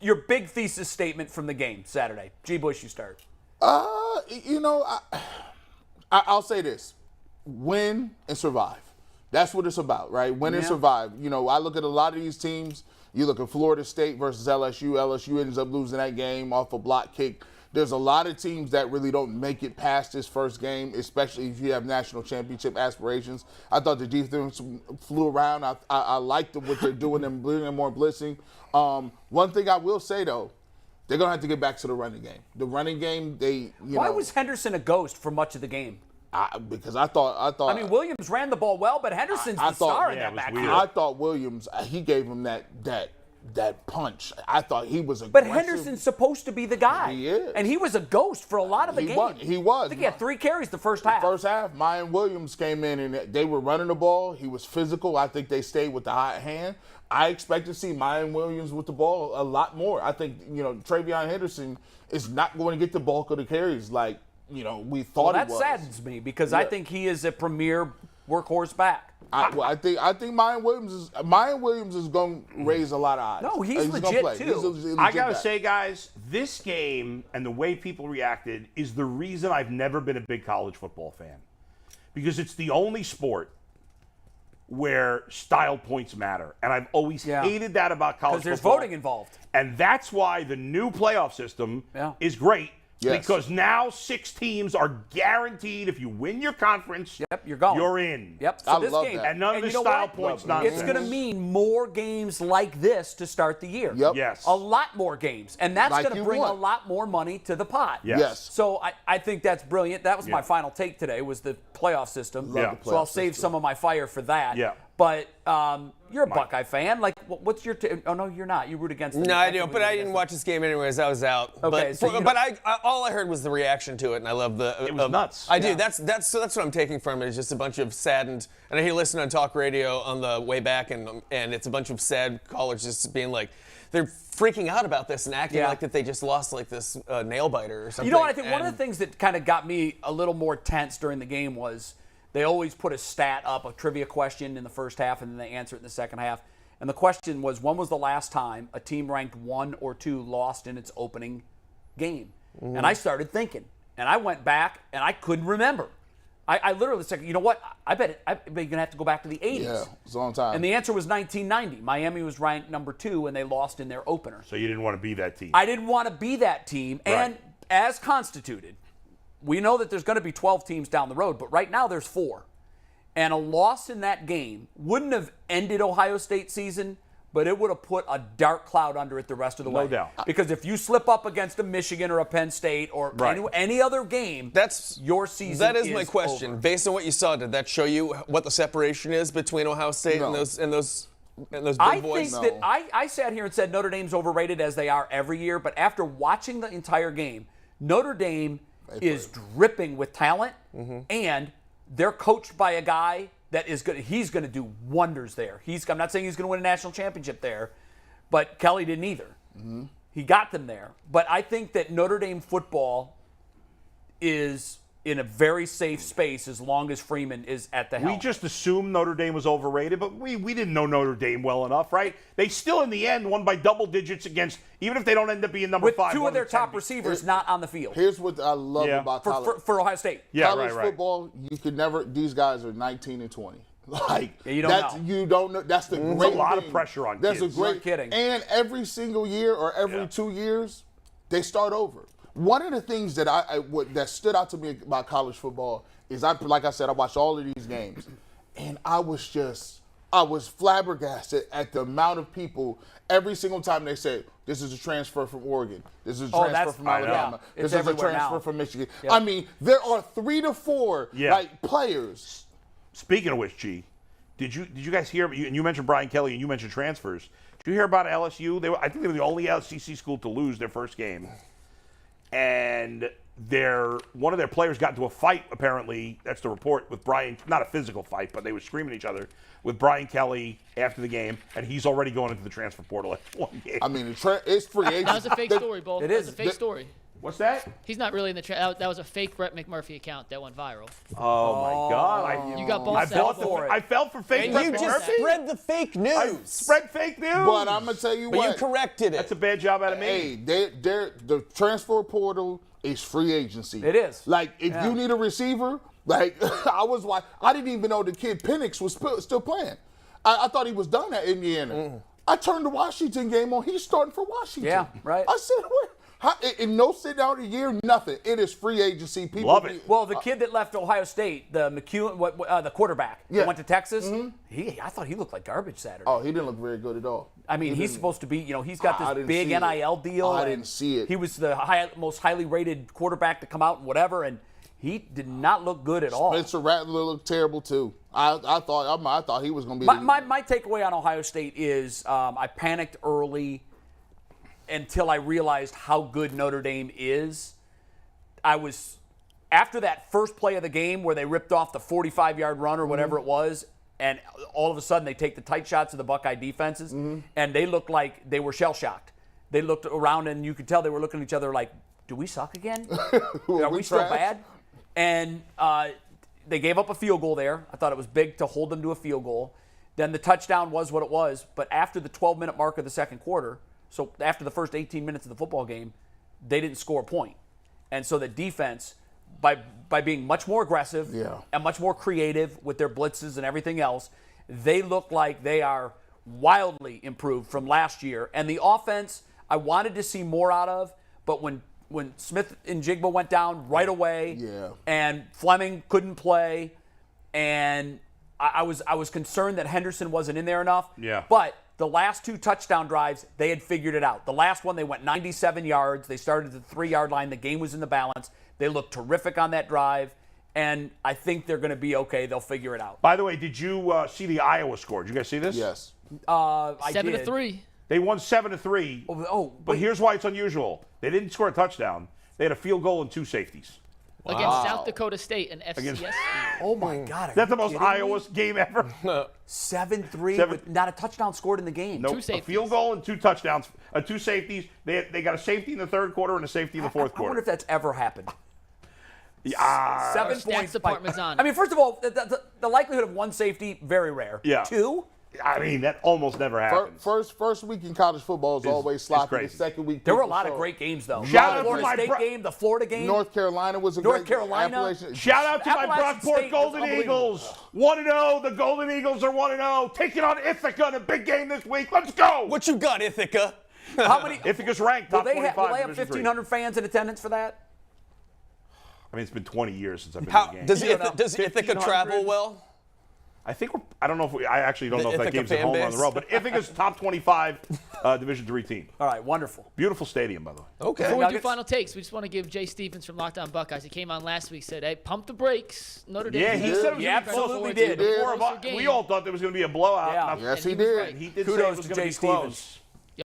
your big thesis statement from the game Saturday? G. Bush, you start. I'll say this. Win and survive. That's what it's about, right? Win and survive. I look at a lot of these teams. You look at Florida State versus LSU. LSU ends up losing that game off a block kick. There's a lot of teams that really don't make it past this first game, especially if you have national championship aspirations. I thought the defense flew around. I liked what they're doing and bringing more blitzing. One thing I will say, though, they're going to have to get back to the running game. The running game, Why was Henderson a ghost for much of the game? Because I thought. I mean, Williams ran the ball well, but Henderson's the star in that backfield. I thought Williams, he gave him that punch. I thought he was aggressive. But Henderson's supposed to be the guy. He is. And he was a ghost for a lot of the game. He was. I think he had 3 carries the first half. First half, Mayan Williams came in and they were running the ball. He was physical. I think they stayed with the hot hand. I expect to see Mayan Williams with the ball a lot more. I think, Travion Henderson is not going to get the bulk of the carries like, we thought he was. That saddens me because I think he is a premier workhorse back. I think Mayan Williams is going to raise a lot of odds. No, he's legit too. I got to say, guys, this game and the way people reacted is the reason I've never been a big college football fan. Because it's the only sport where style points matter. And I've always hated that about college football. Because there's voting involved. And that's why the new playoff system is great. Yes. Because now 6 teams are guaranteed if you win your conference, you're going. You're in. Yep. So I this love game, that. And none of the style points nonsense. It's going to mean more games like this to start the year. Yep. Yes. A lot more games. And that's going to bring a lot more money to the pot. Yes. So I think that's brilliant. That was my final take today, was the playoff system. So I'll save some of my fire for that. Yeah. But you're a Buckeye fan. Like, what's your oh, no, you're not. You root against them. No, I do, but I didn't watch this game anyways. I was out. Okay, but all I heard was the reaction to it, and I love the. It was nuts. I do. That's what I'm taking from it. Is just a bunch of saddened. And I hear listening on talk radio on the way back, and it's a bunch of sad callers just being like, they're freaking out about this and acting like that they just lost like this nail biter or something. You know what? I think one of the things that kind of got me a little more tense during the game was they always put a stat up, a trivia question in the first half, and then they answer it in the second half. And the question was, when was the last time a team ranked 1 or 2 lost in its opening game? And I started thinking, and I went back, and I couldn't remember. I literally said, you know what? I bet you're going to have to go back to the 80s. Yeah, it's a long time. And the answer was 1990. Miami was ranked number 2, and they lost in their opener. So you didn't want to be that team. I didn't want to be that team. Right. And as constituted, we know that there's going to be 12 teams down the road, but right now there's 4. And a loss in that game wouldn't have ended Ohio State's season, but it would have put a dark cloud under it the rest of the way. No doubt. Because if you slip up against a Michigan or a Penn State or any other game, that's your season. That is my question. Over. Based on what you saw, did that show you what the separation is between Ohio State and those big boys? I sat here and said Notre Dame's overrated, as they are every year, but after watching the entire game, Notre Dame is dripping with talent, and they're coached by a guy that is good. He's going to do wonders there. I'm not saying he's going to win a national championship there, but Kelly didn't either. He got them there. But I think that Notre Dame football is in a very safe space as long as Freeman is at the helm. We just assumed Notre Dame was overrated, but we didn't know Notre Dame well enough, right? They still, in the end, won by double digits against, even if they don't end up being number 5. With 2 of their top receivers not on the field. Here's what I love about college. For Ohio State. Yeah, college football, you could never, these guys are 19 and 20. Like, you don't know. That's the great There's a lot thing. of pressure on That's kids. a great, You're kidding. And every single year or every 2 years, they start over. One of the things that that stood out to me about college football is, like I said, I watched all of these games, and I was flabbergasted at the amount of people every single time they said, this is a transfer from Oregon, this is a transfer from Alabama, this is a transfer from Michigan. Yep. I mean, there are 3 to 4 players. Speaking of which, G, did you guys hear? And you mentioned Brian Kelly, and you mentioned transfers. Did you hear about LSU? I think they were the only SEC school to lose their first game. And one of their players got into a fight, apparently, that's the report, with Brian, not a physical fight, but they were screaming at each other, with Brian Kelly after the game, and he's already going into the transfer portal at 1 game. I mean, it's free agent. That was a fake story, Bo. It That's is. a fake story. What's that? He's not really in the that was a fake Brett McMurphy account that went viral. Oh my God! You got both I sides. I fell for fake And Brett you just McMurphy. spread the fake news. I spread fake news. But I'm gonna tell you But what. you corrected it. That's a bad job out of me. Hey, the transfer portal is free agency. It is. Like, if you need a receiver, like, I didn't even know the kid Penix was still playing. I thought he was done at Indiana. I turned the Washington game on. He's starting for Washington. Yeah, right. I said, what? In no sit down a year, nothing. It is free agency. People Love it. Well, the kid that left Ohio State, the McEwen, the quarterback, that went to Texas, I thought he looked like garbage Saturday. Oh, he didn't look very good at all. I mean, he's supposed to be, he's got I this didn't big see it. NIL deal. I and didn't see it. He was the most highly rated quarterback to come out and whatever, and he did not look good at all. Spencer Rattler looked terrible too. I thought he was going to be. My takeaway on Ohio State is I panicked early until I realized how good Notre Dame is. After that first play of the game where they ripped off the 45-yard run or whatever it was, and all of a sudden they take the tight shots of the Buckeye defenses, and they looked like they were shell-shocked. They looked around, and you could tell they were looking at each other like, do we suck again? Are we still bad? And they gave up a field goal there. I thought it was big to hold them to a field goal. Then the touchdown was what it was. But after the 12-minute mark of the second quarter, so after the first 18 minutes of the football game, they didn't score a point. And so the defense, by being much more aggressive and much more creative with their blitzes and everything else, they look like they are wildly improved from last year. And the offense, I wanted to see more out of, but when Smith and Jigba went down right away, and Fleming couldn't play, and I was concerned that Henderson wasn't in there enough. Yeah. But the last two touchdown drives, they had figured it out. The last one, they went 97 yards. They started at the 3-yard line. The game was in the balance. They looked terrific on that drive, and I think they're going to be okay. They'll figure it out. By the way, did you see the Iowa score? Did you guys see this? Yes. I did. 7-3. They won 7-3. But here's why it's unusual. They didn't score a touchdown. They had a field goal and 2 safeties. Against South Dakota State and FCS. Oh, my God. That's the most Iowa game ever. 7-3, with not a touchdown scored in the game. Nope. 2 safeties. A field goal and 2 touchdowns. 2 safeties. They got a safety in the third quarter and a safety in the fourth I wonder quarter. if that's ever happened. 7 Stats points. department's on. I mean, first of all, the likelihood of 1 safety, very rare. Yeah. 2? I mean, that almost never happens. First week in college football is always sloppy. crazy. The second week, There were a people lot of show. great games, though. Shout The out to Florida my State game, the Florida game. North Carolina was a North great Carolina. Appalachian- Shout out to my Appalachian Brockport State Golden was Eagles. 1-0. The Golden Eagles are 1-0. Taking on Ithaca in a big game this week. Let's go. What you got, Ithaca? How many? Ithaca's ranked Will top they 25. will they have Division 3. 1,500 fans in attendance for that? I mean, it's been 20 years since I've been How, in the game. does Ithaca 1,500? travel well? I think I don't know if I actually don't know if that Ithaca game's at fan home or on base? the road, but Ithaca's top 25 Division 3 team. All right, wonderful. Beautiful stadium, by the way. Okay. Before we do Nuggets? final takes, we just want to give Jay Stevens from Locked On Buckeyes. He came on last week, said, "Hey, pump the brakes." Notre Dame. Yeah, he said it was He gonna be absolutely close. did. Before Closer game. we all thought there was going to be a blowout. Yeah. Now, Yes, And he he was did. right. He did Kudos say it was to going to Jay be close. Stevens.